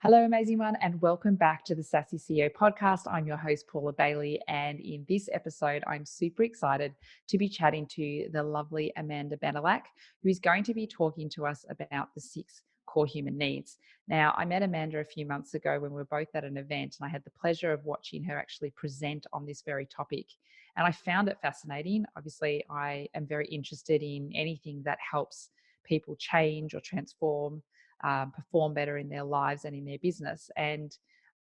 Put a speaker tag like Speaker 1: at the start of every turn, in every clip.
Speaker 1: Hello, amazing one, and welcome back to the Sassy CEO podcast. I'm your host, Paula Bailey, and in this episode, I'm super excited to be chatting to the lovely Amanda Bennallack, who is going to be talking to us about the 6 core human needs. Now, I met Amanda a few months ago when we were both at an event, and I had the pleasure of watching her actually present on this very topic. And I found it fascinating. Obviously, I am very interested in anything that helps people change or transform, perform better in their lives and in their business. And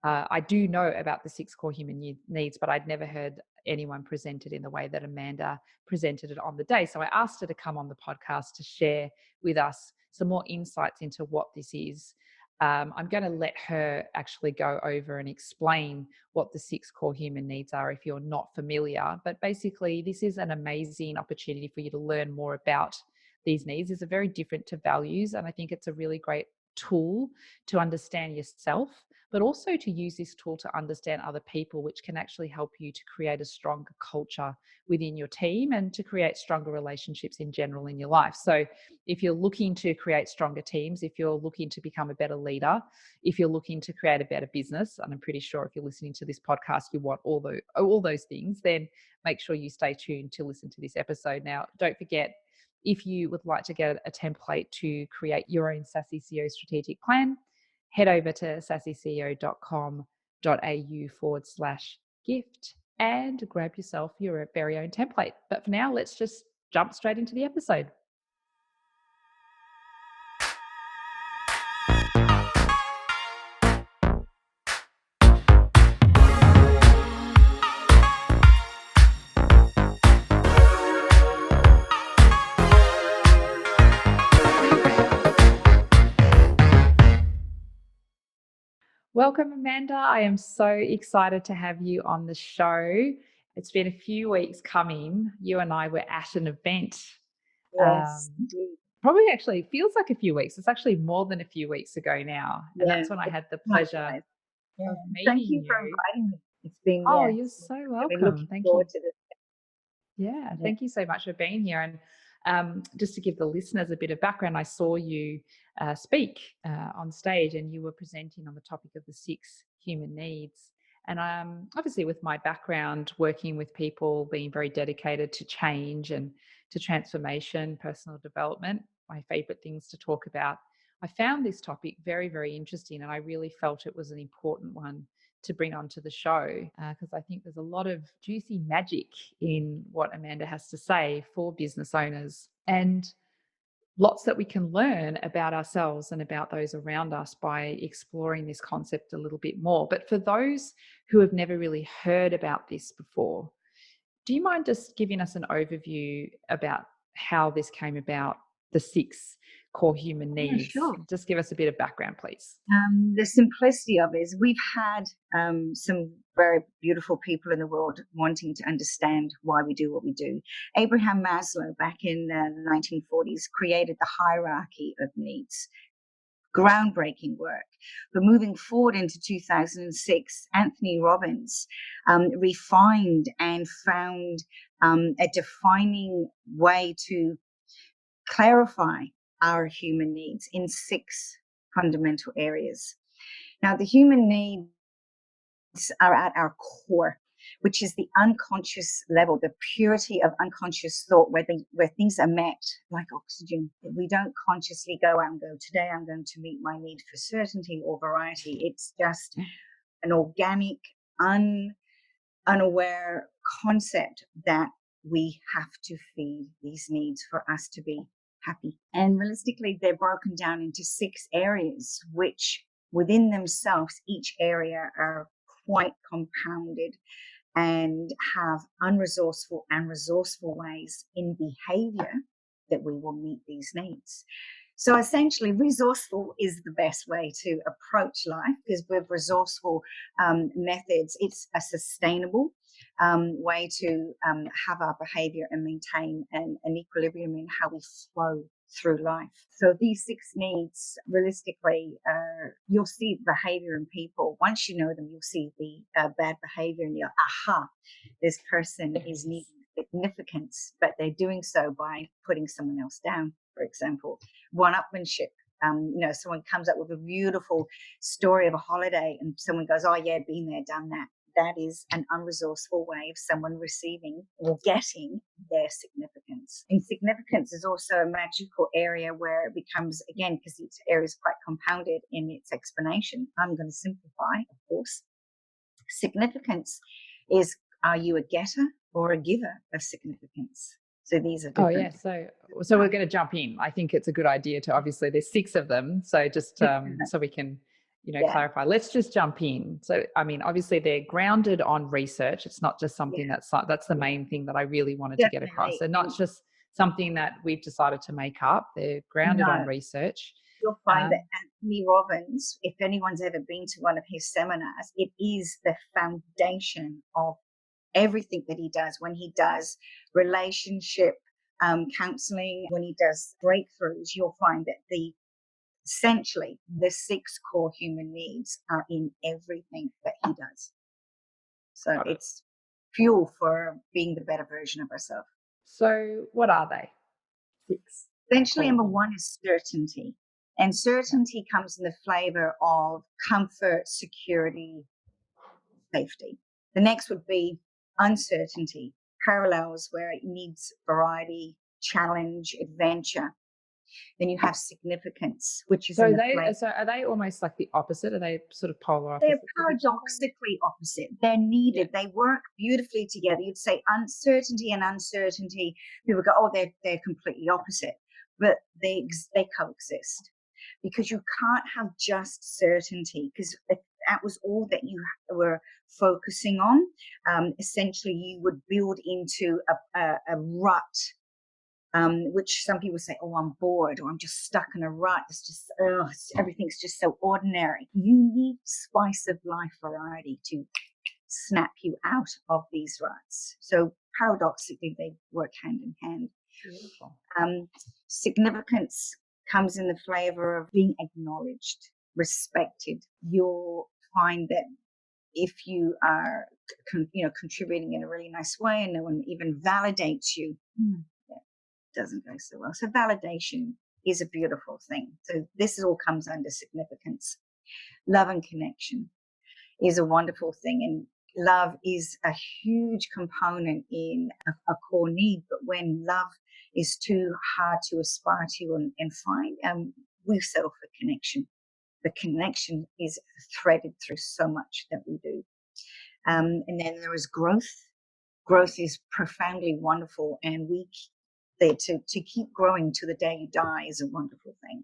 Speaker 1: I do know about the 6 core human needs, but I'd never heard anyone present it in the way that Amanda presented it on the day. So I asked her to come on the podcast to share with us some more insights into what this is. I'm going to let her actually go over and explain what the 6 core human needs are if you're not familiar. But basically, this is an amazing opportunity for you to learn more about these needs. Is very different to values, and I think it's a really great tool to understand yourself, but also to use this tool to understand other people, which can actually help you to create a stronger culture within your team and to create stronger relationships in general in your life. So if you're looking to create stronger teams, if you're looking to become a better leader, if you're looking to create a better business, and I'm pretty sure if you're listening to this podcast you want all those things, then make sure you stay tuned to listen to this episode. Now, don't forget, if you would like to get a template to create your own Sassy CEO strategic plan, head over to sassyceo.com.au/gift and grab yourself your very own template. But for now, let's just jump straight into the episode. Welcome, Amanda. I am so excited to have you on the show. It's been a few weeks coming. You and I were at an event.
Speaker 2: Yes.
Speaker 1: Probably actually feels like a few weeks. It's actually more than a few weeks ago now. And that's when I had the pleasure of
Speaker 2: Thank you
Speaker 1: meeting
Speaker 2: for
Speaker 1: you.
Speaker 2: inviting me. It's been,
Speaker 1: Oh,
Speaker 2: yes.
Speaker 1: you're so
Speaker 2: I've been
Speaker 1: welcome.
Speaker 2: looking
Speaker 1: Thank you.
Speaker 2: forward to this.
Speaker 1: Yeah, thank you so much for being here. And just to give the listeners a bit of background, I saw you speak on stage, and you were presenting on the topic of the 6 human needs. And obviously, with my background working with people, being very dedicated to change and to transformation, personal development, my favorite things to talk about, I found this topic very, very interesting, and I really felt it was an important one to bring onto the show, because I think there's a lot of juicy magic in what Amanda has to say for business owners, and lots that we can learn about ourselves and about those around us by exploring this concept a little bit more. But for those who have never really heard about this before, do you mind just giving us an overview about how this came about, the 6 core human
Speaker 2: Yeah,
Speaker 1: needs?
Speaker 2: sure.
Speaker 1: Just give us a bit of background, please.
Speaker 2: The simplicity of it is we've had some very beautiful people in the world wanting to understand why we do what we do. Abraham Maslow, back in the 1940s, created the hierarchy of needs. Groundbreaking work. But moving forward into 2006, Anthony Robbins refined and found a defining way to clarify our human needs in 6 fundamental areas. Now, the human needs are at our core, which is the unconscious level, the purity of unconscious thought, where things are met like oxygen. We don't consciously go out and go, today I'm going to meet my need for certainty or variety. It's just an organic, unaware concept that we have to feed these needs for us to be happy. And realistically, they're broken down into 6 areas, which within themselves, each area are quite compounded and have unresourceful and resourceful ways in behavior that we will meet these needs. So essentially, resourceful is the best way to approach life, because with resourceful methods, it's a sustainable way to have our behavior and maintain an equilibrium in how we flow through life. So these 6 needs, realistically, you'll see behavior in people. Once you know them, you'll see the bad behavior and you're, aha, this person is needing significance, but they're doing so by putting someone else down, for example. One-upmanship, Someone comes up with a beautiful story of a holiday and someone goes, oh yeah, been there, done that. That is an unresourceful way of someone receiving or getting their significance. And significance is also a magical area where it becomes, again, because each area is quite compounded in its explanation. I'm going to simplify, of course. Significance is, are you a getter or a giver of significance? So these are different.
Speaker 1: Oh yeah, so we're going to jump in. I think it's a good idea to, obviously there's 6 of them, so just so we can clarify. Let's just jump in. So I mean, obviously they're grounded on research. It's not just something that's the main thing that I really wanted to get across. They're not just something that we've decided to make up. They're grounded on research.
Speaker 2: You'll find that Anthony Robbins, if anyone's ever been to one of his seminars, it is the foundation of everything that he does. When he does relationship counseling, when he does breakthroughs, you'll find that essentially the 6 core human needs are in everything that he does. So it's fuel for being the better version of ourselves.
Speaker 1: So what are they? 6.
Speaker 2: Essentially, number 1 is certainty. And certainty comes in the flavor of comfort, security, safety. The next would be uncertainty, parallels where it needs variety, challenge, adventure. Then you have significance, which is
Speaker 1: so are they almost like the opposite? Are they sort of polar opposites?
Speaker 2: They're paradoxically opposite. They're needed. They work beautifully together. You'd say uncertainty and uncertainty. People go, oh, they're completely opposite, but they coexist, because you can't have just certainty, because that was all that you were focusing on. Essentially, you would build into a rut, which some people say, oh, I'm bored, or I'm just stuck in a rut. It's just, everything's just so ordinary. You need spice of life variety to snap you out of these ruts. So paradoxically, they work hand in hand.
Speaker 1: Beautiful.
Speaker 2: Significance comes in the flavor of being acknowledged, respected. You'll find that if you are, contributing in a really nice way and no one even validates you, that doesn't go so well. So validation is a beautiful thing. So this all comes under significance. Love and connection is a wonderful thing. And love is a huge component in a core need. But when love is too hard to aspire to and find, we settle for connection. The connection is threaded through so much that we do. And then there is growth. Growth is profoundly wonderful, and to keep growing to the day you die is a wonderful thing.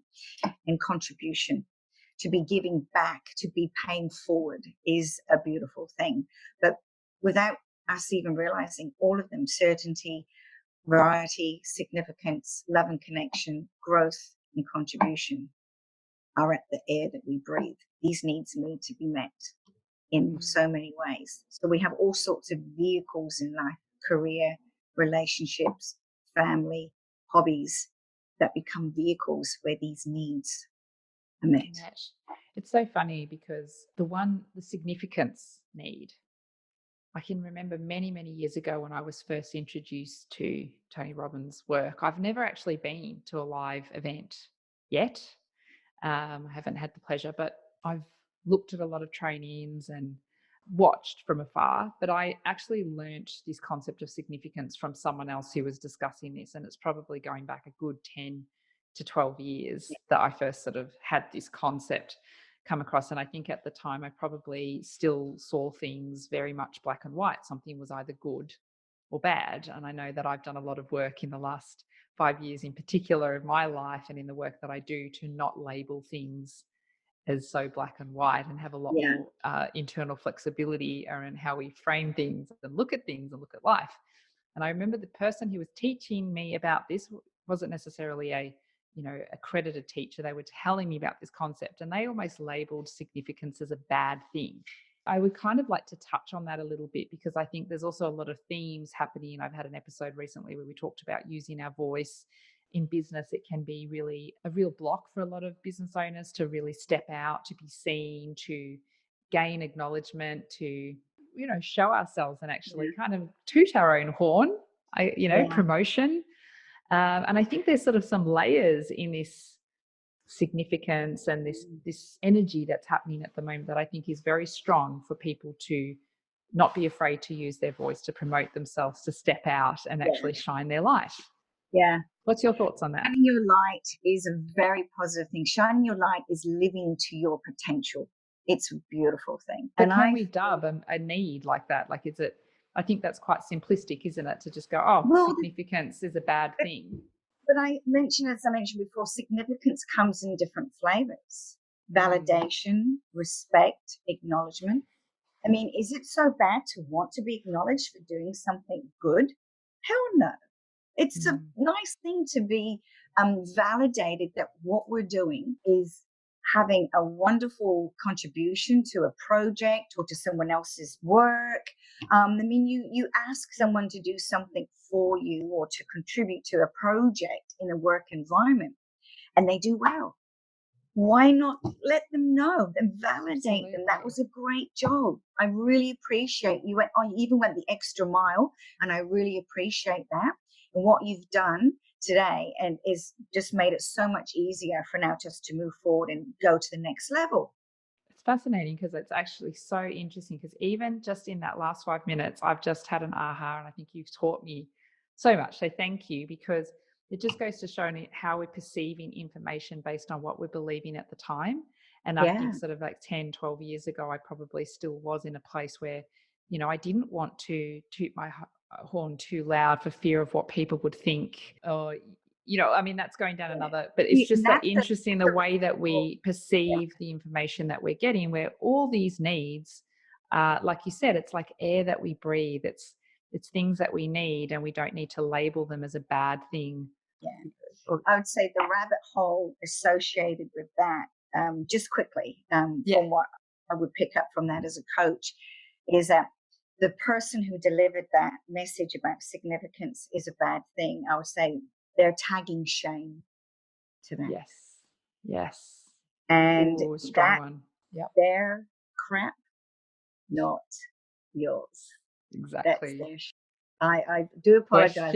Speaker 2: And contribution, to be giving back, to be paying forward is a beautiful thing. But without us even realizing, all of them, certainty, variety, significance, love and connection, growth and contribution, are at the air that we breathe. These needs need to be met in so many ways. So we have all sorts of vehicles in life, career, relationships, family, hobbies, that become vehicles where these needs are met.
Speaker 1: It's so funny because the significance need, I can remember many, many years ago when I was first introduced to Tony Robbins' work. I've never actually been to a live event yet. I haven't had the pleasure, but I've looked at a lot of trainings and watched from afar. But I actually learnt this concept of significance from someone else who was discussing this. And it's probably going back a good 10 to 12 years that I first sort of had this concept come across. And I think at the time I probably still saw things very much black and white. Something was either good or bad. And I know that I've done a lot of work in the last 5 years in particular of my life and in the work that I do to not label things as so black and white and have a lot more internal flexibility around how we frame things and look at things and look at life. And I remember the person who was teaching me about this wasn't necessarily a accredited teacher. They were telling me about this concept and they almost labeled significance as a bad thing. I would kind of like to touch on that a little bit because I think there's also a lot of themes happening. I've had an episode recently where we talked about using our voice in business. It can be really a real block for a lot of business owners to really step out, to be seen, to gain acknowledgement, to, show ourselves and actually kind of toot our own horn, promotion. And I think there's sort of some layers in this significance and this energy that's happening at the moment that I think is very strong for people to not be afraid to use their voice, to promote themselves, to step out and actually shine their light.
Speaker 2: Yeah.
Speaker 1: What's your thoughts on that?
Speaker 2: Shining your light is a very positive thing. Shining your light is living to your potential. It's a beautiful thing.
Speaker 1: But can we dub a need like that? Like, is it, I think that's quite simplistic, isn't it? To just go, oh, significance is a bad thing.
Speaker 2: But I mentioned, as I mentioned before, significance comes in different flavors. Validation, respect, acknowledgement. I mean, is it so bad to want to be acknowledged for doing something good? Hell no. It's a nice thing to be validated that what we're doing is having a wonderful contribution to a project or to someone else's work. I mean, you ask someone to do something for you or to contribute to a project in a work environment, and they do well. Why not let them know and validate them? That was a great job. I really appreciate you. You even went the extra mile, and I really appreciate that. And what you've done today and is just made it so much easier for now just to move forward and go to the next level.
Speaker 1: It's fascinating because it's actually so interesting, because even just in that last 5 minutes, I've just had an aha, and I think you've taught me so much. So thank you, because it just goes to show how we're perceiving information based on what we're believing at the time. And I think sort of like 10, 12 years ago, I probably still was in a place where, you know, I didn't want to toot my horn too loud for fear of what people would think, or, you know, I mean, that's going down another, but it's just that interesting, the way that we perceive the information that we're getting, where all these needs, like you said, it's like air that we breathe. It's things that we need, and we don't need to label them as a bad thing.
Speaker 2: Yeah. I would say the rabbit hole associated with that, just quickly, from what I would pick up from that as a coach, is that the person who delivered that message about significance is a bad thing. I would say they're tagging shame to that.
Speaker 1: Yes.
Speaker 2: And
Speaker 1: strong one. Yep.
Speaker 2: Their crap, not yours.
Speaker 1: Exactly.
Speaker 2: That's their I do apologize.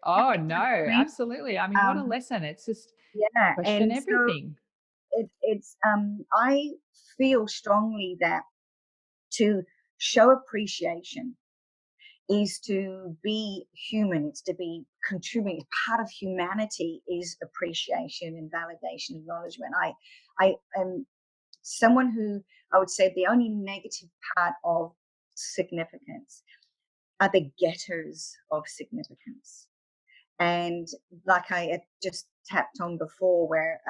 Speaker 1: Oh no, absolutely. I mean, what a lesson. It's just question everything.
Speaker 2: So it's I feel strongly that to show appreciation is to be human. It's to be contributing. Part of humanity is appreciation and validation, acknowledgement. I am someone who, I would say, the only negative part of significance are the getters of significance. And like I had just tapped on before, where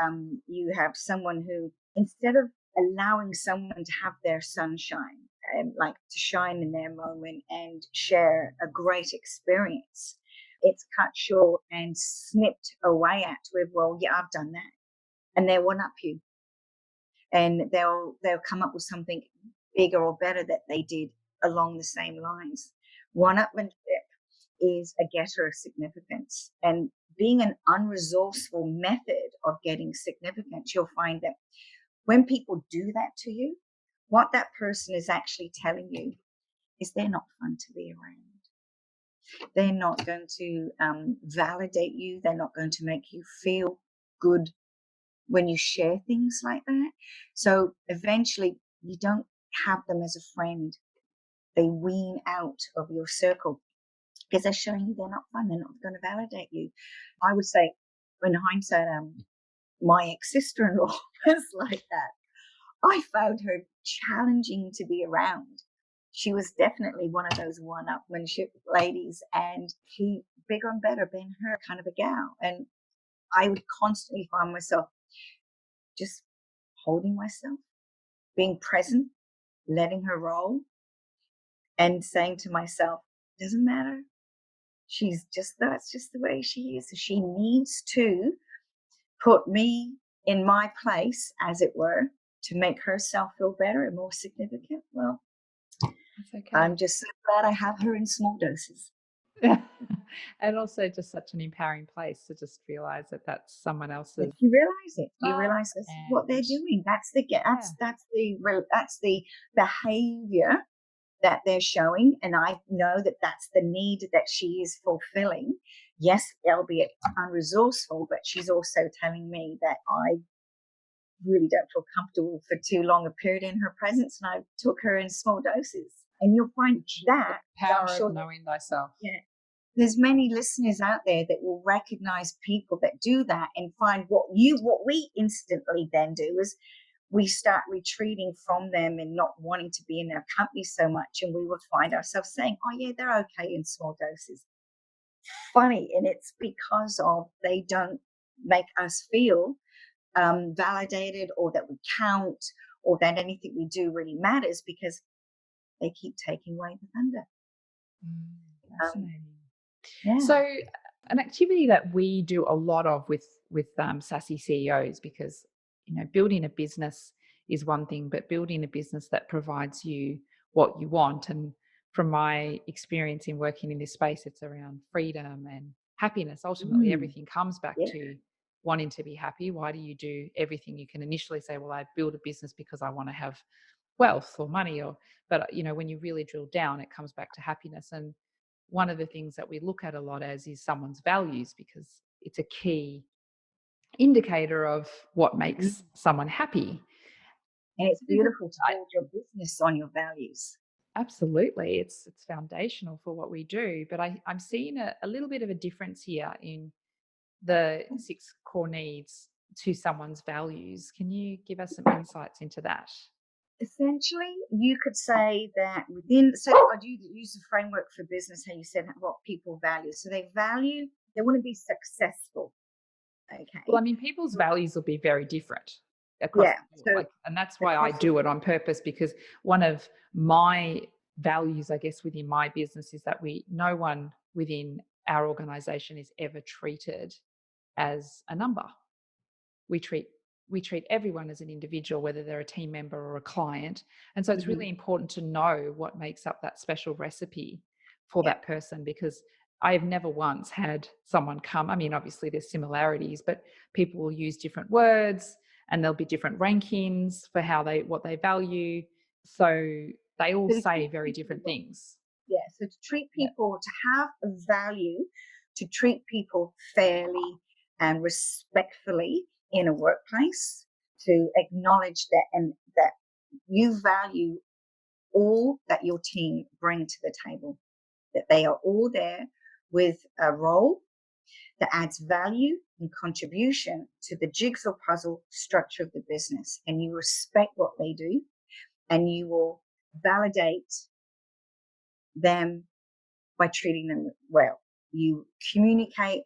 Speaker 2: you have someone who, instead of allowing someone to have their sunshine and like to shine in their moment and share a great experience, it's cut short and snipped away at with, well, yeah, I've done that. And they'll one up you. And they'll come up with something bigger or better that they did along the same lines. One-upmanship is a getter of significance, and being an unresourceful method of getting significance, you'll find that when people do that to you, what that person is actually telling you is they're not fun to be around. They're not going to validate you. They're not going to make you feel good when you share things like that. So eventually you don't have them as a friend. They wean out of your circle because they're showing you they're not fun. They're not going to validate you. I would say, in hindsight, my ex-sister-in-law was like that. I found her challenging to be around. She was definitely one of those one-upmanship ladies, and she bigger and better than her kind of a gal. And I would constantly find myself just holding myself, being present, letting her roll, and saying to myself, doesn't matter. That's just the way she is. She needs to put me in my place, as it were, to make herself feel better and more significant. Well, that's okay. I'm just so glad I have her in small doses.
Speaker 1: And also just such an empowering place to just realize that that's someone else's.
Speaker 2: If you realize it, you realize this is what they're doing. That's the behavior that they're showing, and I know that that's the need that she is fulfilling. Yes, albeit unresourceful, but she's also telling me that I really don't feel comfortable for too long a period in her presence, and I took her in small doses. And you'll find that
Speaker 1: the power
Speaker 2: I'm sure
Speaker 1: of knowing thyself.
Speaker 2: yeah, there's many listeners out there that will recognize people that do that and find what we instantly then do is we start retreating from them and not wanting to be in their company so much. And we would find ourselves saying, oh, yeah, they're okay in small doses. Funny. And it's because of they don't make us feel validated or that we count or that anything we do really matters because they keep taking away the thunder.
Speaker 1: Fascinating.
Speaker 2: Yeah.
Speaker 1: So an activity that we do a lot of with Sassy CEOs, because building a business is one thing, but building a business that provides you what you want, and from my experience in working in this space, it's around freedom and happiness. Ultimately, everything comes back to wanting to be happy. Why do you do everything? You can initially say, well, I build a business because I want to have wealth or money, but when you really drill down, it comes back to happiness. And one of the things that we look at a lot as is someone's values, because it's a key indicator of what makes someone happy.
Speaker 2: And it's beautiful to build your business on your values.
Speaker 1: Absolutely. It's foundational for what we do. But I'm seeing a little bit of a difference here in the 6 core needs to someone's values. Can you give us some insights into that?
Speaker 2: Essentially, you could say that I do use the framework for business, how you said what people value. So they want to be successful. Okay.
Speaker 1: Well, I mean, people's values will be very different across the board. And that's why I do it on purpose, because one of my values, I guess, within my business is that no one within our organization is ever treated as a number. We treat everyone as an individual, whether they're a team member or a client. And so it's really important to know what makes up that special recipe for that person, because I've never once had someone come, I mean, obviously there's similarities, but people will use different words and there'll be different rankings for what they value. So they all say very different things.
Speaker 2: Yeah. So to treat people, to have a value, to treat people fairly and respectfully in a workplace, to acknowledge that and that you value all that your team bring to the table, that they are all there with a role that adds value and contribution to the jigsaw puzzle structure of the business. And you respect what they do and you will validate them by treating them well. You communicate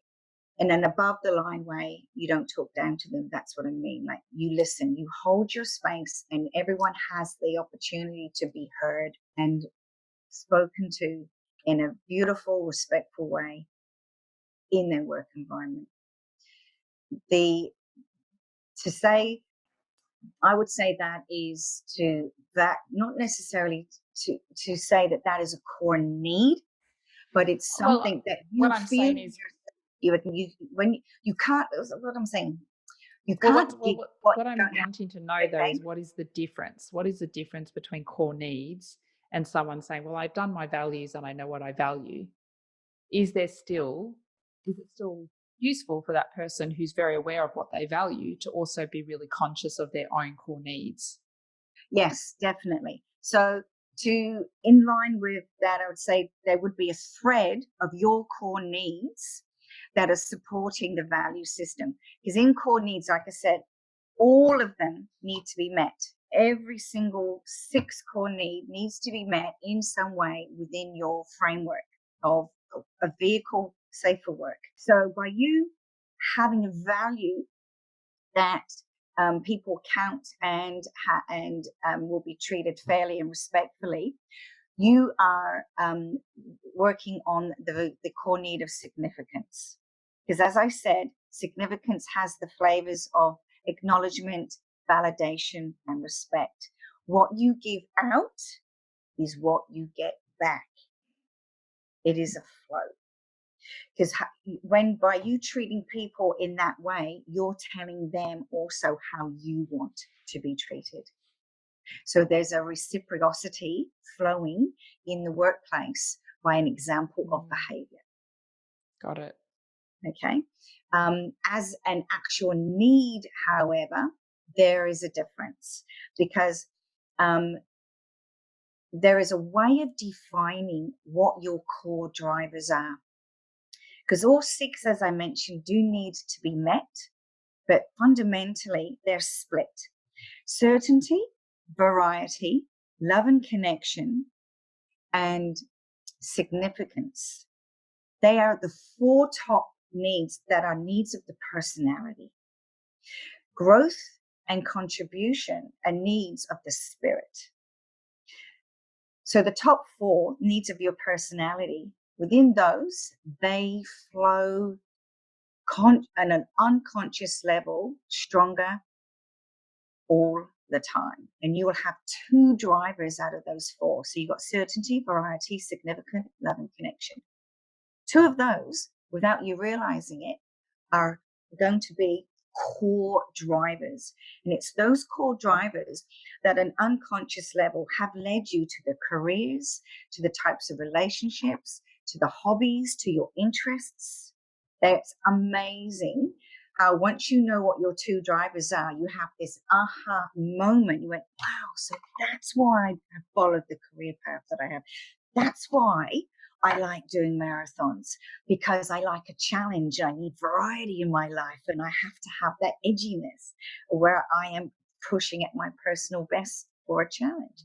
Speaker 2: in an above the line way. You don't talk down to them. That's what I mean. Like you listen, you hold your space, and everyone has the opportunity to be heard and spoken to in a beautiful, respectful way in their work environment. I would say that is not necessarily to say that is a core need, but it's something that you
Speaker 1: what I'm
Speaker 2: feel
Speaker 1: saying is
Speaker 2: you can't. What I'm saying, you can't.
Speaker 1: What I'm wanting to know though is what is the difference? What is the difference between core needs and someone saying, "Well, I've done my values and I know what I value." Is it still useful for that person who's very aware of what they value to also be really conscious of their own core needs?
Speaker 2: Yes, definitely. So in line with that, I would say there would be a thread of your core needs that are supporting the value system. Because in core needs, like I said, all of them need to be met. Every single 6 core need needs to be met in some way within your framework of a vehicle safe for work. So by you having a value that people count and will be treated fairly and respectfully, you are working on the core need of significance. Because as I said, significance has the flavors of acknowledgement, validation, and respect. What you give out is what you get back. It is a flow. Because by you treating people in that way, you're telling them also how you want to be treated. So there's a reciprocity flowing in the workplace by an example of behavior.
Speaker 1: Got it.
Speaker 2: Okay. As an actual need, however, there is a difference, because there is a way of defining what your core drivers are. Because all six, as I mentioned, do need to be met, but fundamentally they're split. Certainty, variety, love and connection, and significance. They are the four top needs that are needs of the personality. Growth and contribution are needs of the spirit. So the top four needs of your personality, within those, they flow on an unconscious level stronger all the time. And you will have two drivers out of those four. So you've got certainty, variety, significant, love, and connection. Two of those, without you realizing it, are going to be core drivers. And it's those core drivers that at an unconscious level have led you to the careers, to the types of relationships, to the hobbies, to your interests. That's amazing how once you know what your two drivers are, you have this aha moment. You went, wow, so that's why I followed the career path that I have. That's why I like doing marathons, because I like a challenge. I need variety in my life, and I have to have that edginess where I am pushing at my personal best for a challenge.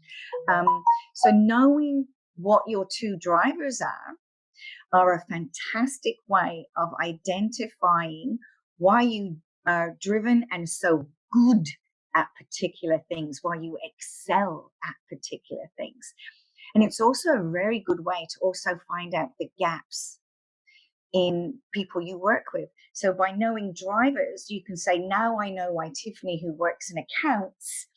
Speaker 2: So knowing what your two drivers are a fantastic way of identifying why you are driven and so good at particular things, why you excel at particular things. And it's also a very good way to also find out the gaps in people you work with. So by knowing drivers, you can say, now I know why Tiffany, who works in accounts,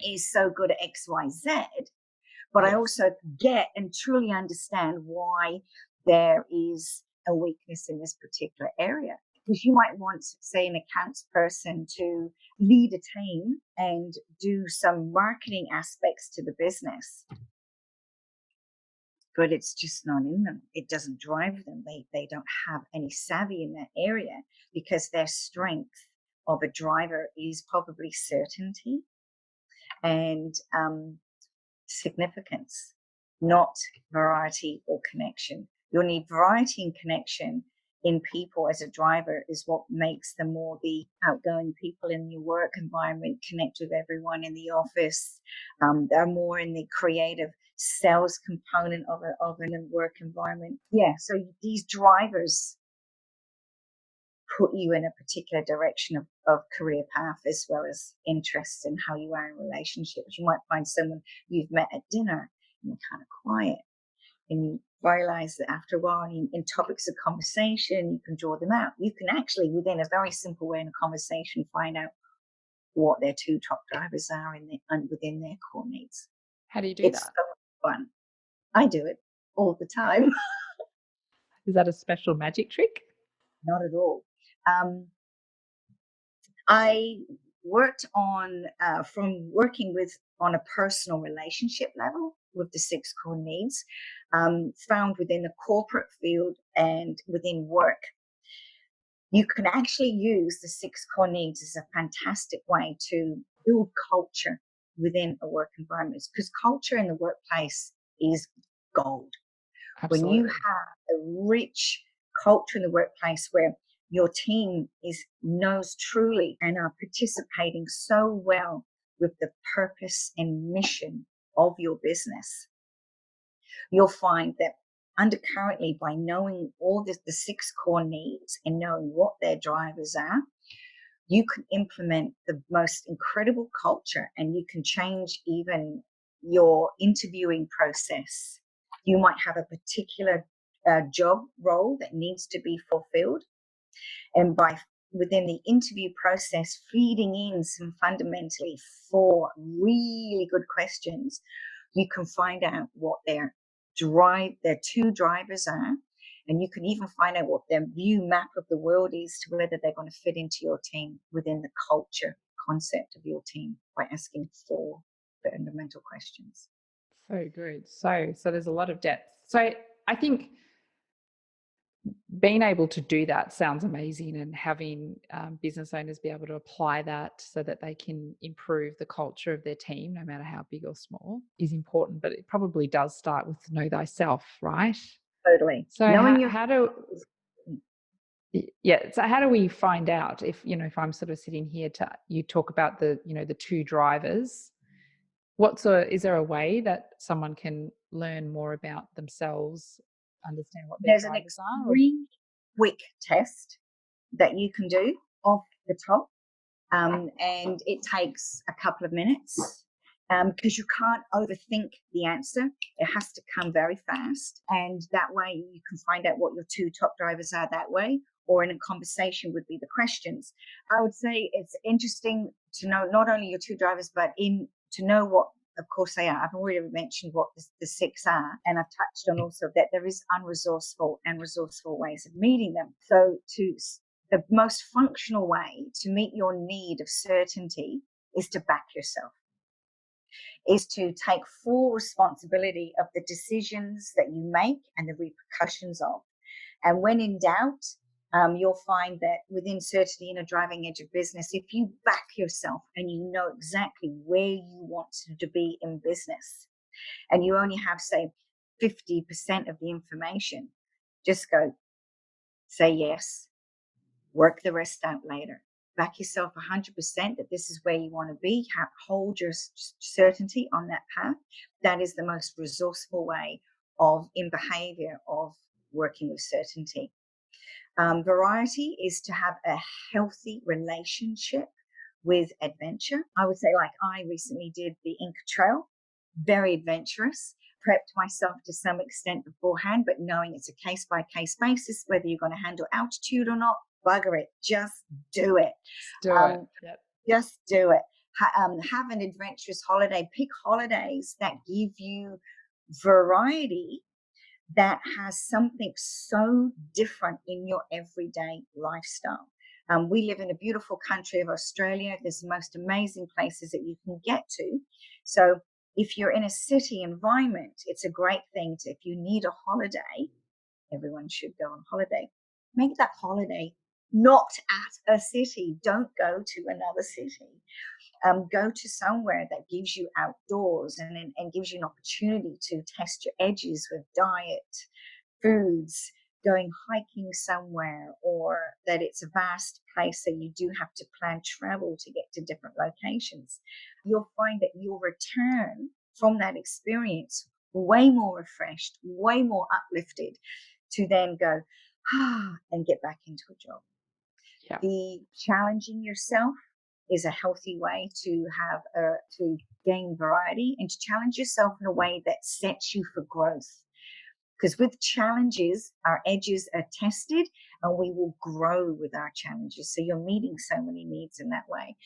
Speaker 2: is so good at XYZ. But I also get and truly understand why there is a weakness in this particular area. Because you might want, say, an accounts person to lead a team and do some marketing aspects to the business, but it's just not in them. It doesn't drive them. They don't have any savvy in that area, because their strength of a driver is probably certainty and significance, not variety or connection. You'll need variety and connection in people as a driver is what makes them more the outgoing people in your work environment, connect with everyone in the office. They're more in the creative sales component of a work environment. Yeah, so these drivers put you in a particular direction of career path, as well as interests in how you are in relationships. You might find someone you've met at dinner and they're kind of quiet, and you realize that after a while in topics of conversation, you can draw them out. You can actually, within a very simple way in a conversation, find out what their two top drivers are within their core needs.
Speaker 1: How do you do
Speaker 2: It's
Speaker 1: that?
Speaker 2: so fun. I do it all the time.
Speaker 1: Is that a special magic trick?
Speaker 2: Not at all. I worked on from working with on a personal relationship level with the six core needs found within the corporate field and within work. You can actually use the six core needs as a fantastic way to build culture within a work environment, because culture in the workplace is gold. When you
Speaker 1: Absolutely.
Speaker 2: have a rich culture in the workplace where your team knows truly and are participating so well with the purpose and mission of your business, you'll find that undercurrently, by knowing all the six core needs and knowing what their drivers are, you can implement the most incredible culture, and you can change even your interviewing process. You might have a particular job role that needs to be fulfilled, and by within the interview process, feeding in some fundamentally four really good questions, you can find out what their two drivers are, and you can even find out what their view map of the world is to whether they're going to fit into your team within the culture concept of your team by asking four fundamental questions.
Speaker 1: So good. So there's a lot of depth. So I think being able to do that sounds amazing, and having business owners be able to apply that so that they can improve the culture of their team, no matter how big or small, is important. But it probably does start with know thyself, right?
Speaker 2: Totally.
Speaker 1: So
Speaker 2: Knowing your
Speaker 1: how do yeah, so how do we find out if, if I'm sort of sitting here to you talk about the two drivers, is there a way that someone can learn more about themselves, understand what their
Speaker 2: there's an
Speaker 1: drivers are? Or,
Speaker 2: extreme quick test that you can do off the top, and it takes a couple of minutes because you can't overthink the answer. It has to come very fast, and that way you can find out what your two top drivers are that way, or in a conversation would be the questions. I would say it's interesting to know not only your two drivers, but to know what, of course, they are. I've already mentioned what the six are, and I've touched on also that there is unresourceful and resourceful ways of meeting them. So the most functional way to meet your need of certainty is to back yourself, is to take full responsibility of the decisions that you make and the repercussions of. And when in doubt, you'll find that within certainty and a driving edge of business, if you back yourself and you know exactly where you want to be in business, and you only have, say, 50% of the information, just go, say yes, work the rest out later. Back yourself 100% that this is where you want to be. Hold your certainty on that path. That is the most resourceful way in behavior of working with certainty. Variety is to have a healthy relationship with adventure. I would say, like, I recently did the Inca Trail, very adventurous, prepped myself to some extent beforehand, but knowing it's a case by case basis, whether you're going to handle altitude or not, bugger it, just do it.
Speaker 1: do it. Yep.
Speaker 2: Just do it. Have an adventurous holiday. Pick holidays that give you variety, that has something so different in your everyday lifestyle. We live in a beautiful country of Australia. There's the most amazing places that you can get to. So if you're in a city environment, it's a great thing if you need a holiday, everyone should go on holiday. Make that holiday not at a city. Don't go to another city. Go to somewhere that gives you outdoors and gives you an opportunity to test your edges with diet, foods, going hiking somewhere, or that it's a vast place so you do have to plan travel to get to different locations. You'll find that you'll return from that experience way more refreshed, way more uplifted, to then go and get back into a job.
Speaker 1: Yeah.
Speaker 2: The challenging yourself is a healthy way to have to gain variety and to challenge yourself in a way that sets you for growth. Because with challenges, our edges are tested and we will grow with our challenges. So you're meeting so many needs in that way.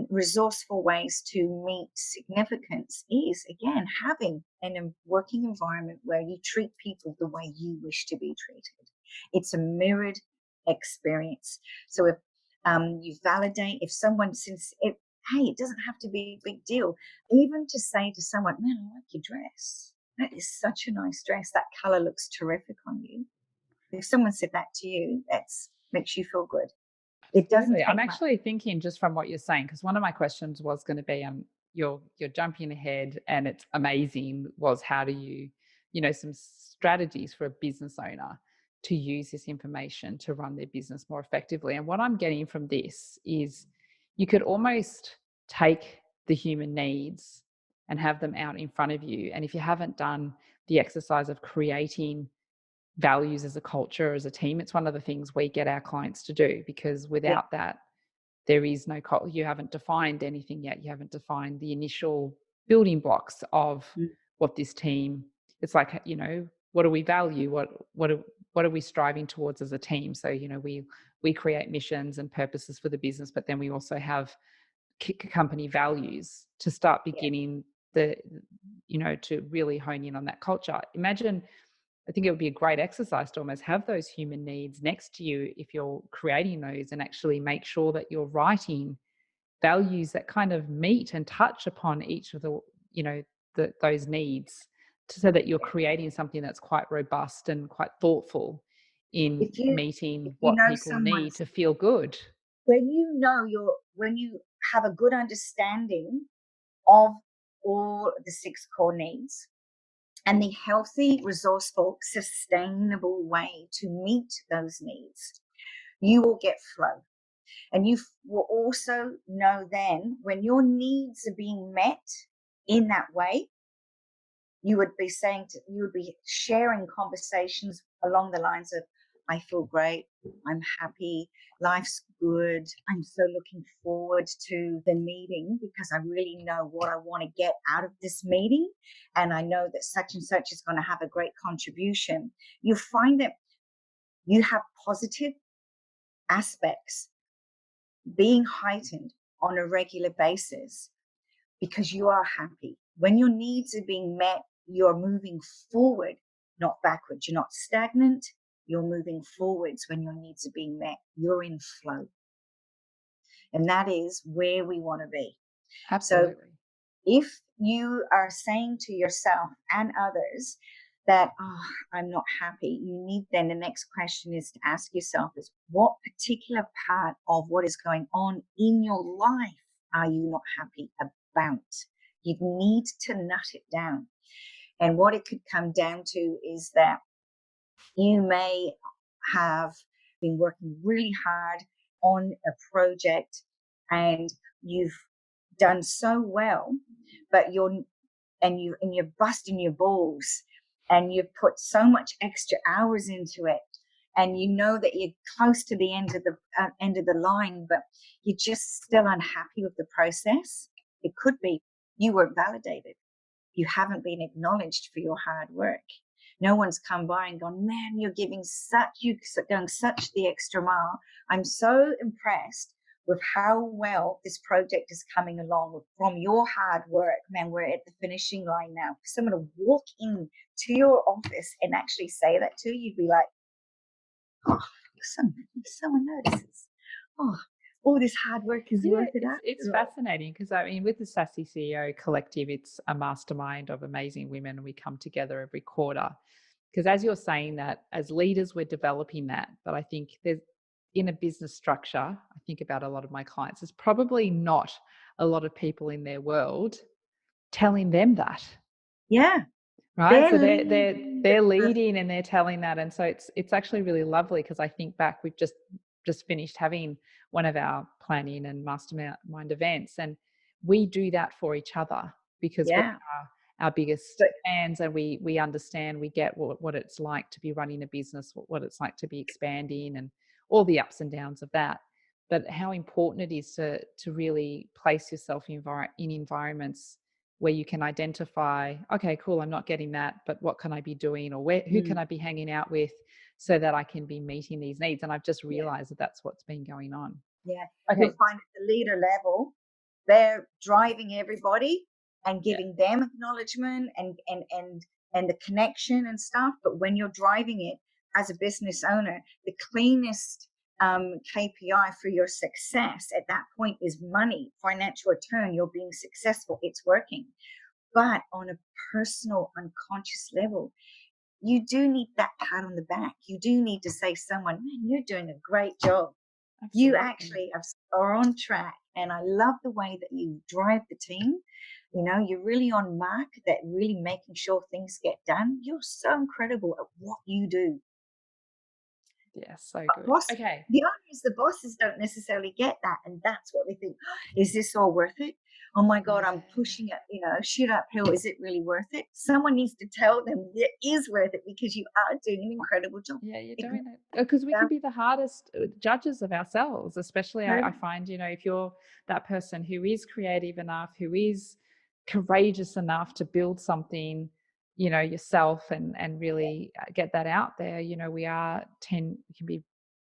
Speaker 2: Resourceful ways to meet significance is, again, having a working environment where you treat people the way you wish to be treated. It's a mirrored experience. So if you validate, if someone, hey, it doesn't have to be a big deal. Even to say to someone, man, I like your dress. That is such a nice dress. That color looks terrific on you. If someone said that to you, that makes you feel good. It doesn't take
Speaker 1: I'm
Speaker 2: much.
Speaker 1: actually thinking, just from what you're saying, because one of my questions was going to be, you're jumping ahead and it's amazing, was how do you, some strategies for a business owner to use this information to run their business more effectively. And what I'm getting from this is you could almost take the human needs and have them out in front of you. And if you haven't done the exercise of creating values as a culture, as a team, it's one of the things we get our clients to do, because without that, there is no you haven't defined anything yet. You haven't defined the initial building blocks of what this team, it's like, what do we value? What are we striving towards as a team? So, we create missions and purposes for the business, but then we also have company values to start beginning to really hone in on that culture. I think it would be a great exercise to almost have those human needs next to you if you're creating those, and actually make sure that you're writing values that kind of meet and touch upon each of those needs, so that you're creating something that's quite robust and quite thoughtful in
Speaker 2: If
Speaker 1: meeting
Speaker 2: you
Speaker 1: what
Speaker 2: know
Speaker 1: people need
Speaker 2: someone's,
Speaker 1: to feel good.
Speaker 2: when you have a good understanding of all the 6 core needs and the healthy, resourceful, sustainable way to meet those needs, you will get flow. And you will also know then when your needs are being met in that way, you would be sharing conversations along the lines of, I feel great, I'm happy, life's good, I'm so looking forward to the meeting because I really know what I want to get out of this meeting, and I know that such and such is going to have a great contribution. You find that you have positive aspects being heightened on a regular basis because you are happy. When your needs are being met, you're moving forward, not backwards. You're not stagnant. You're moving forwards when your needs are being met. You're in flow. And that is where we want to be. So
Speaker 1: Absolutely.
Speaker 2: if you are saying to yourself and others that, oh, I'm not happy, you need then the next question is to ask yourself is, what particular part of what is going on in your life are you not happy about? You need to nut it down. And what it could come down to is that you may have been working really hard on a project and you've done so well, but you're busting your balls and you've put so much extra hours into it, and you know that you're close to the end of the line, but you're just still unhappy with the process. It could be you weren't validated. You haven't been acknowledged for your hard work. No one's come by and gone, man, you're going such the extra mile. I'm so impressed with how well this project is coming along from your hard work. Man, we're at the finishing line now. For someone to walk in to your office and actually say that to you, you'd be like, oh, someone notices. Oh, all this hard work is
Speaker 1: Yeah,
Speaker 2: worth it
Speaker 1: it's
Speaker 2: after all.
Speaker 1: fascinating because I mean, with the Sassy CEO collective, it's a mastermind of amazing women, and we come together every quarter. Because as you're saying that, as leaders, we're developing that. But I think there's in a business structure, I think about a lot of my clients, there's probably not a lot of people in their world telling them that.
Speaker 2: Yeah,
Speaker 1: Right.
Speaker 2: they're
Speaker 1: So
Speaker 2: leading
Speaker 1: they're leading and they're telling that. And so it's actually really lovely because I think back, we've just finished having one of our planning and mastermind events, and we do that for each other because we
Speaker 2: yeah.
Speaker 1: are our biggest
Speaker 2: But
Speaker 1: fans, and we understand, we get what it's like to be running a business, what it's like to be expanding, and all the ups and downs of that. But how important it is to really place yourself in environments where you can identify, okay, cool, I'm not getting that, but what can I be doing, or who can I be hanging out with so that I can be meeting these needs? And I've just
Speaker 2: yeah,
Speaker 1: realized that that's what's been going on.
Speaker 2: yeah. You'll
Speaker 1: Okay.
Speaker 2: find at the leader level, they're driving everybody and
Speaker 1: Yeah.
Speaker 2: giving them acknowledgement and the connection and stuff. But when you're driving it as a business owner, the cleanest KPI for your success at that point is money, financial return. You're being successful. It's working. But on a personal, unconscious level, you do need that pat on the back. You do need to say, someone, man, you're doing a great job. You
Speaker 1: Absolutely.
Speaker 2: actually are on track. And I love the way that you drive the team. You know, you're really on mark, that really making sure things get done. You're so incredible at what you do.
Speaker 1: Yeah, so
Speaker 2: But
Speaker 1: good. Okay.
Speaker 2: the only is the bosses don't necessarily get that. And that's what they think, oh, is this all worth it? Oh my God,
Speaker 1: Yeah.
Speaker 2: I'm pushing it, shit uphill. Is it really worth it? Someone needs to tell them it is worth it because you are doing an incredible job.
Speaker 1: Yeah, you're
Speaker 2: It
Speaker 1: doing it because we can be the hardest judges of ourselves, especially I find, if you're that person who is creative enough, who is courageous enough to build something, yourself, and really get that out there. We can be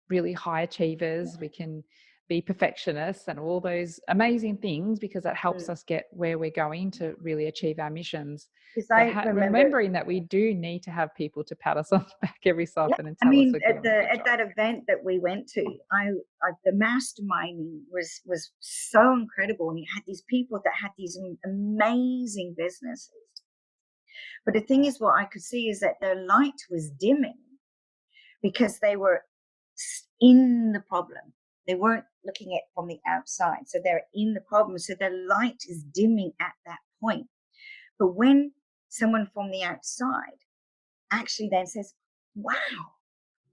Speaker 1: really high achievers, we can be perfectionists and all those amazing things because that helps us get where we're going to really achieve our missions.
Speaker 2: Because
Speaker 1: But
Speaker 2: I remember,
Speaker 1: remembering that we do need to have people to pat us on the back every so
Speaker 2: yeah,
Speaker 1: often and
Speaker 2: I
Speaker 1: tell us
Speaker 2: mean,
Speaker 1: we're doing a good
Speaker 2: at
Speaker 1: job.
Speaker 2: that event that we went to, the masterminding was so incredible, and you had these people that had these amazing businesses. But the thing is, what I could see is that their light was dimming because they were in the problem. They weren't looking at from the outside. So they're in the problem. So their light is dimming at that point. But when someone from the outside actually then says, wow,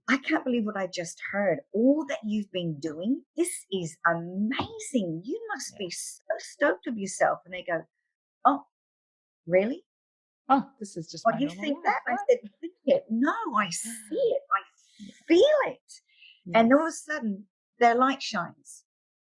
Speaker 2: I can't believe what I just heard. All that you've been doing, this is amazing. You must be so stoked of yourself. And they go, oh, really?
Speaker 1: Oh, this is just
Speaker 2: What
Speaker 1: my
Speaker 2: do you
Speaker 1: normal
Speaker 2: think
Speaker 1: life,
Speaker 2: that? I
Speaker 1: right?
Speaker 2: said, think it. No, I see it. I feel it.
Speaker 1: Yes.
Speaker 2: And all of a sudden, their light shines.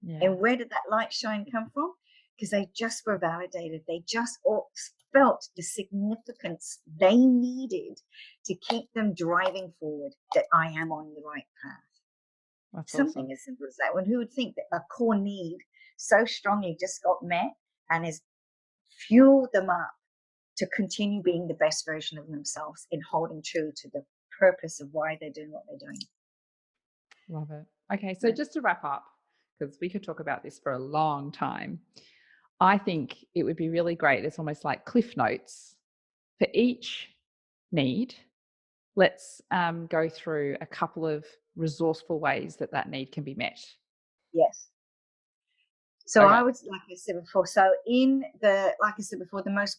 Speaker 1: Yeah.
Speaker 2: And where did that light shine come from? Because they just were validated. They just all felt the significance they needed to keep them driving forward, that I am on the right path.
Speaker 1: That's
Speaker 2: Something
Speaker 1: awesome.
Speaker 2: as simple as that. When who would think that a core need so strongly just got met and has fueled them up to continue being the best version of themselves in holding true to the purpose of why they're doing what they're doing.
Speaker 1: Love it. Okay, so just to wrap up, because we could talk about this for a long time, I think it would be really great. It's almost like cliff notes for each need. Let's go through a couple of resourceful ways that that need can be met.
Speaker 2: Yes. So
Speaker 1: Okay.
Speaker 2: I would, like I said before, the most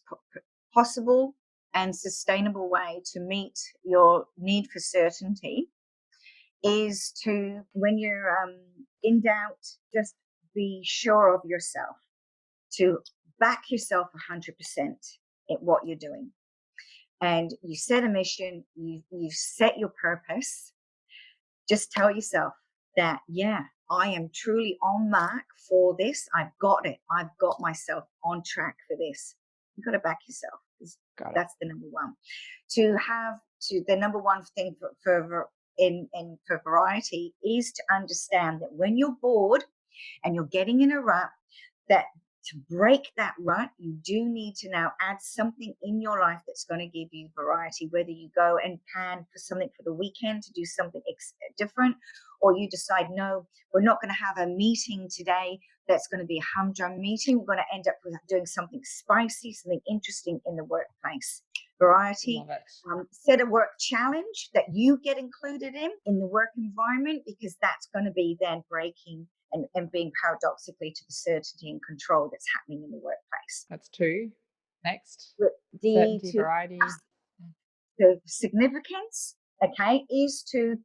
Speaker 2: possible and sustainable way to meet your need for certainty is to, when you're in doubt, just be sure of yourself, to back yourself 100% at what you're doing. And you set a mission, you've set your purpose. Just tell yourself that, yeah, I am truly on mark for this. I've got it. I've got myself on track for this. You've got to back yourself. That's the number one. The number one thing for variety is to understand that when you're bored and you're getting in a rut, that to break that rut, you do need to now add something in your life that's going to give you variety, whether you go and plan for something for the weekend to do something different, or you decide, no, we're not going to have a meeting today that's going to be a humdrum meeting. We're going to end up with doing something spicy, something interesting in the workplace. Variety. Set a work challenge that you get included in the work environment, because that's going to be then breaking and being paradoxically to the certainty and control that's happening in the workplace.
Speaker 1: That's two. Next.
Speaker 2: Certainty,
Speaker 1: variety.
Speaker 2: The significance, okay, is to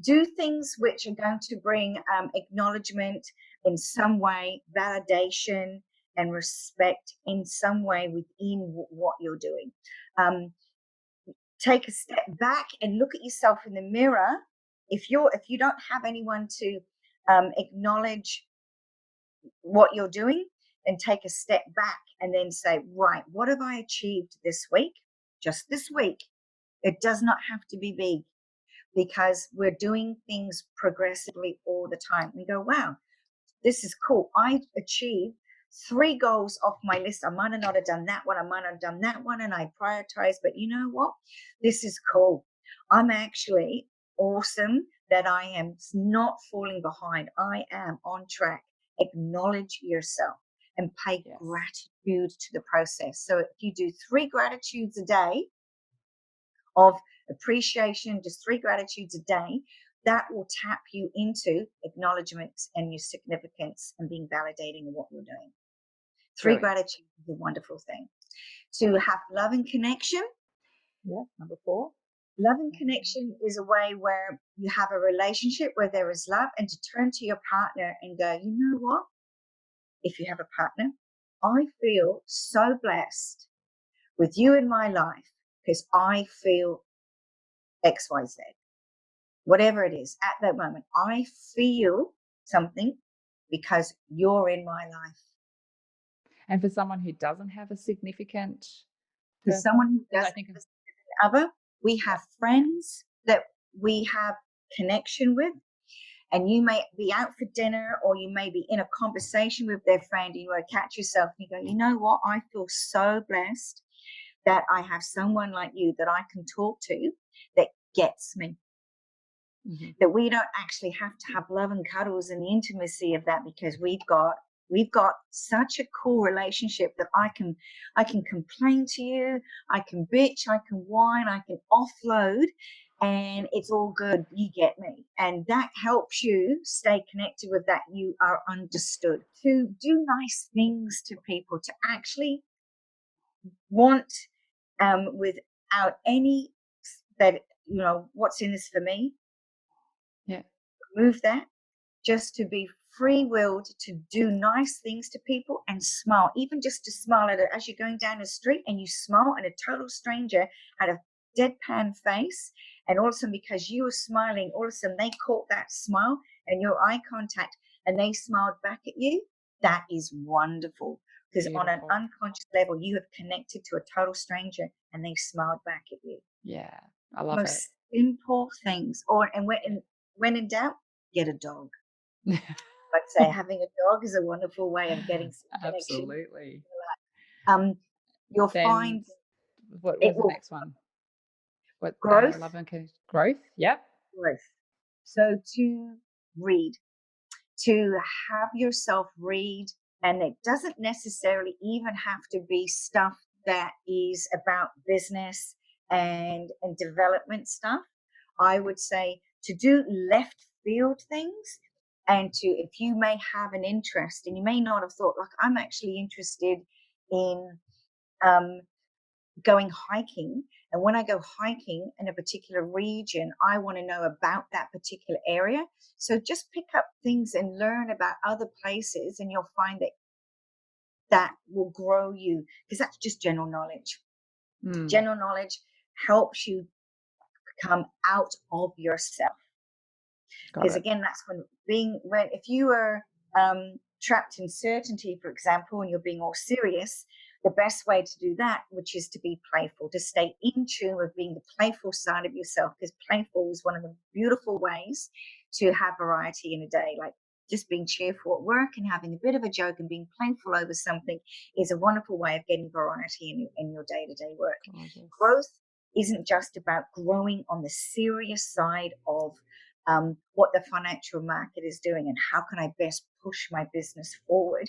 Speaker 2: do things which are going to bring acknowledgement in some way, validation and respect in some way within what you're doing. Take a step back and look at yourself in the mirror. If you don't have anyone to acknowledge what you're doing, then take a step back and then say, right, what have I achieved this week? Just this week. It does not have to be big, because we're doing things progressively all the time. We go, wow, this is cool. I achieved 3 goals off my list. I might have not have done that one. I might have done that one, and I prioritized. But you know what? This is cool. I'm actually awesome that I am not falling behind. I am on track. Acknowledge yourself and pay gratitude to the process. So if you do 3 gratitudes a day of appreciation, just 3 gratitudes a day, that will tap you into acknowledgements and your significance and being validating of what you're doing. 3 gratitudes is a wonderful thing. To have love and connection.
Speaker 1: Yeah, number 4.
Speaker 2: Love and connection is a way where you have a relationship where there is love, and to turn to your partner and go, you know what? If you have a partner, I feel so blessed with you in my life because I feel XYZ. Whatever it is at that moment, I feel something because you're in my life.
Speaker 1: And for someone who doesn't have a significant
Speaker 2: For someone who doesn't have a significant other, we have friends that we have connection with, and you may be out for dinner or you may be in a conversation with their friend, and you will catch yourself and you go, you know what, I feel so blessed that I have someone like you that I can talk to that gets me. Mm-hmm. That we don't actually have to have love and cuddles and the intimacy of that, because we've got such a cool relationship that I can complain to you, I can bitch, I can whine, I can offload, and it's all good. You get me. And that helps you stay connected with that. You are understood. To do nice things to people, to actually want without any that, what's in this for me?
Speaker 1: Yeah.
Speaker 2: Remove that. Just to be free-willed to do nice things to people and smile, even just to smile at it as you're going down the street and you smile and a total stranger had a deadpan face, and all of a sudden, because you were smiling, all of a sudden they caught that smile and your eye contact and they smiled back at you. That is wonderful, because on an
Speaker 1: Beautiful.
Speaker 2: unconscious level you have connected to a total stranger and they smiled back at you.
Speaker 1: Yeah. I love it.
Speaker 2: Most simple things. When in doubt, get a dog. I'd say having a dog is a wonderful way of getting some connection.
Speaker 1: Absolutely.
Speaker 2: You'll
Speaker 1: Then
Speaker 2: find
Speaker 1: what
Speaker 2: it
Speaker 1: was the
Speaker 2: will
Speaker 1: next one? What
Speaker 2: growth,
Speaker 1: love and growth? Yep.
Speaker 2: growth. So to read, to have yourself read, and it doesn't necessarily even have to be stuff that is about business and development stuff. I would say to do left field things, and to, if you may have an interest and you may not have thought, like, I'm actually interested in um, going hiking. And when I go hiking in a particular region, I want to know about that particular area. So just pick up things and learn about other places, and you'll find that that will grow you, because that's just general knowledge. General knowledge helps you come out of yourself.
Speaker 1: Got
Speaker 2: Because
Speaker 1: it.
Speaker 2: again, that's when if you are trapped in certainty, for example, and you're being all serious, the best way to do that, which is to be playful, to stay in tune with being the playful side of yourself, because playful is one of the beautiful ways to have variety in a day. Like just being cheerful at work and having a bit of a joke and being playful over something is a wonderful way of getting variety in your day-to-day work.
Speaker 1: Gorgeous.
Speaker 2: Growth isn't just about growing on the serious side of what the financial market is doing and how can I best push my business forward.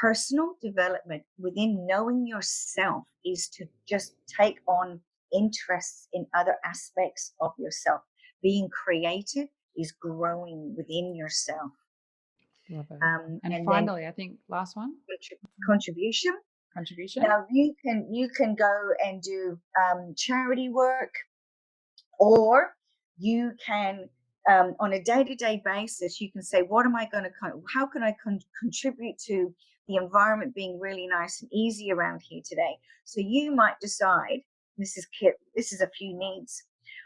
Speaker 2: Personal development within knowing yourself is to just take on interests in other aspects of yourself. Being creative is growing within yourself.
Speaker 1: Love it. And
Speaker 2: And then
Speaker 1: finally, I think last one,
Speaker 2: contribution.
Speaker 1: contribution.
Speaker 2: Now you can go and do charity work, or you can on a day-to-day basis, you can say, what am I going to, how can I contribute to the environment being really nice and easy around here today? So you might decide, this is a few needs.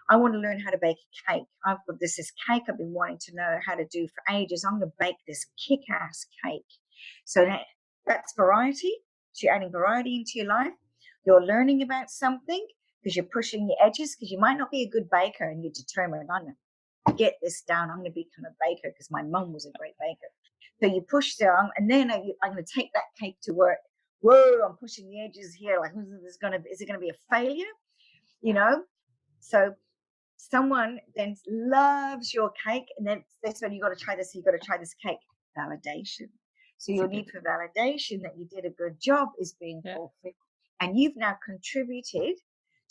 Speaker 2: I want to learn how to bake a cake. I've got this cake I've been wanting to know how to do for ages. I'm going to bake this kick-ass cake. So that's variety. So you're adding variety into your life. You're learning about something because you're pushing the edges, because you might not be a good baker and you're determined, I'm going to get this down. I'm going to become a baker because my mum was a great baker. So you push down, and then I'm going to take that cake to work. Whoa, I'm pushing the edges here. Like, is it going to be a failure? So someone then loves your cake, and then that's when you got to try this. You got to try this cake. Validation. So your need for validation that you did a good job is being fulfilled, and you've now contributed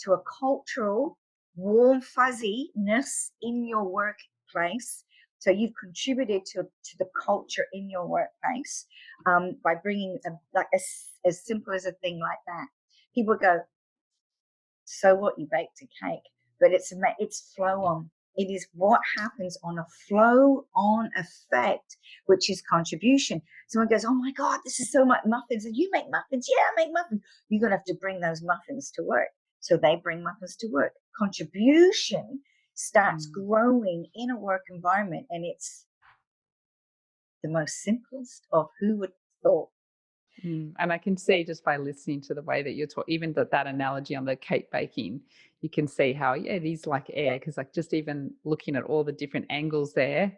Speaker 2: to a cultural warm fuzziness in your workplace. So you've contributed to the culture in your workplace by bringing as simple as a thing like that. People go, so what, you baked a cake? But it's flow on. It is what happens on a flow on effect, which is contribution. Someone goes, oh my God, this is so much muffins. And you make muffins? Yeah, I make muffins. You're going to have to bring those muffins to work. So they bring muffins to work. Contribution starts growing in a work environment. And it's the most simplest of who would have thought.
Speaker 1: And I can see just by listening to the way that you're talking, even that analogy on the cake baking, you can see how, it is like air, because like just even looking at all the different angles there,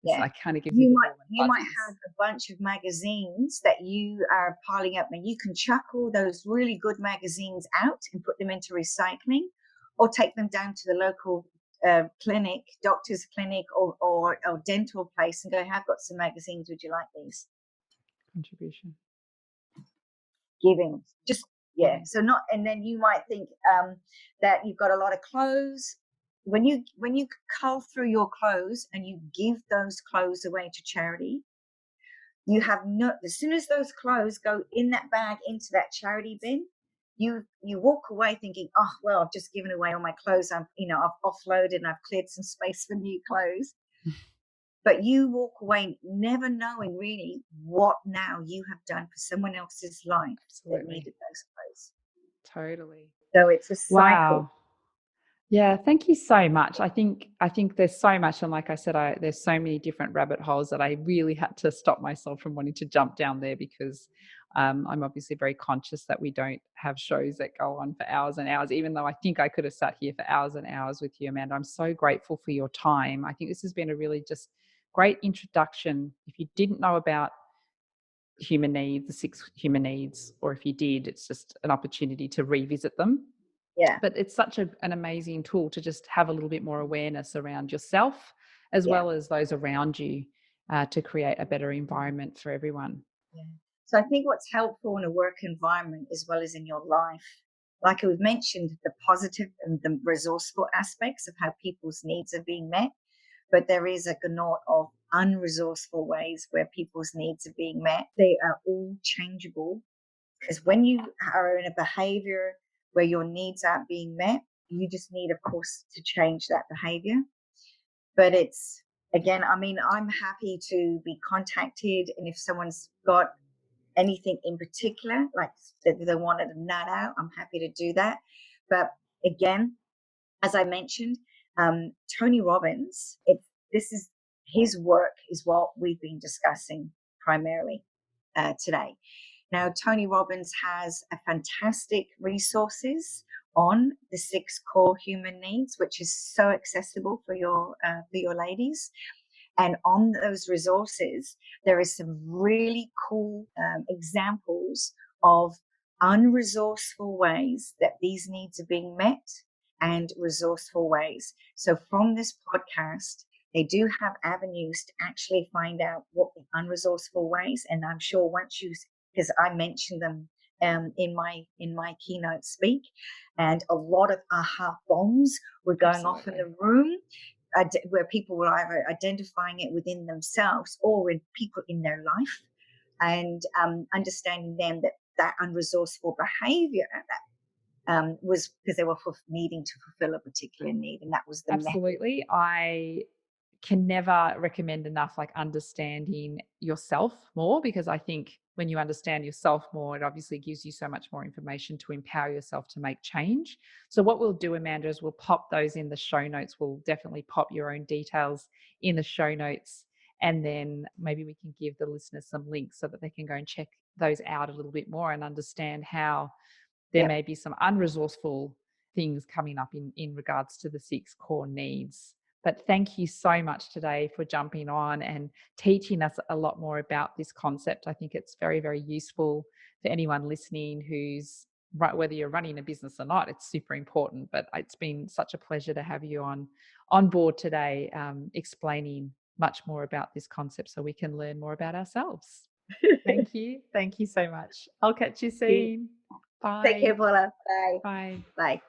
Speaker 1: it's like kind of gives you the warm and
Speaker 2: you might
Speaker 1: fuzzies.
Speaker 2: have a bunch of magazines that you are piling up, and you can chuck all those really good magazines out and put them into recycling, or take them down to the local clinic, doctor's clinic, or dental place, and go, I've got some magazines, would you like these?
Speaker 1: Contribution.
Speaker 2: Giving. So not, and then you might think that you've got a lot of clothes. when you cull through your clothes and you give those clothes away to charity, you have no, as soon as those clothes go in that bag into that charity bin, you walk away thinking, oh well, I've just given away all my clothes. I've offloaded and I've cleared some space for new clothes. But you walk away never knowing really what now you have done for someone else's life that
Speaker 1: Absolutely.
Speaker 2: needed those clothes.
Speaker 1: Totally.
Speaker 2: So it's a cycle.
Speaker 1: Wow. Yeah, thank you so much. I think there's so much, and like I said, there's so many different rabbit holes that I really had to stop myself from wanting to jump down there because I'm obviously very conscious that we don't have shows that go on for hours and hours. Even though I think I could have sat here for hours and hours with you, Amanda. I'm so grateful for your time. I think this has been a really just great introduction. If you didn't know about human needs, the 6 human needs, or if you did, it's just an opportunity to revisit them.
Speaker 2: Yeah,
Speaker 1: But it's such an amazing tool to just have a little bit more awareness around yourself as
Speaker 2: yeah,
Speaker 1: well as those around you, to create a better environment for everyone.
Speaker 2: yeah. So I think what's helpful in a work environment as well as in your life, like we've mentioned, the positive and the resourceful aspects of how people's needs are being met, but there is a gnaut of unresourceful ways where people's needs are being met. They are all changeable, because when you are in a behavior where your needs aren't being met, you just need, of course, to change that behavior. But it's, again, I mean, I'm happy to be contacted. And if someone's got anything in particular, like that they wanted to nut out, I'm happy to do that. But again, as I mentioned, Tony Robbins, this is his work is what we've been discussing primarily today. Now, Tony Robbins has a fantastic resources on the 6 core human needs, which is so accessible for your ladies. And on those resources, there is some really cool examples of unresourceful ways that these needs are being met and resourceful ways. So from this podcast, they do have avenues to actually find out what the unresourceful ways. And I'm sure once you, because I mentioned them in my keynote speak, and a lot of aha bombs were going off in the room, where people were either identifying it within themselves or in people in their life, and understanding them that unresourceful behavior that was because they were needing to fulfill a particular need, and that was the method.
Speaker 1: Absolutely. I can never recommend enough like understanding yourself more, because I think when you understand yourself more, it obviously gives you so much more information to empower yourself to make change. So what we'll do, Amanda, is we'll pop those in the show notes. We'll definitely pop your own details in the show notes, and then maybe we can give the listeners some links so that they can go and check those out a little bit more and understand how there
Speaker 2: Yeah.
Speaker 1: may be some unresourceful things coming up in regards to the 6 core needs. But thank you so much today for jumping on and teaching us a lot more about this concept. I think it's very, very useful for anyone listening who's, whether you're running a business or not, it's super important. But it's been such a pleasure to have you on board today, explaining much more about this concept so we can learn more about ourselves. Thank you. Thank you so much. I'll catch you soon.
Speaker 2: Take care,
Speaker 1: Bye.
Speaker 2: Paula. Bye.
Speaker 1: Bye.
Speaker 2: Bye.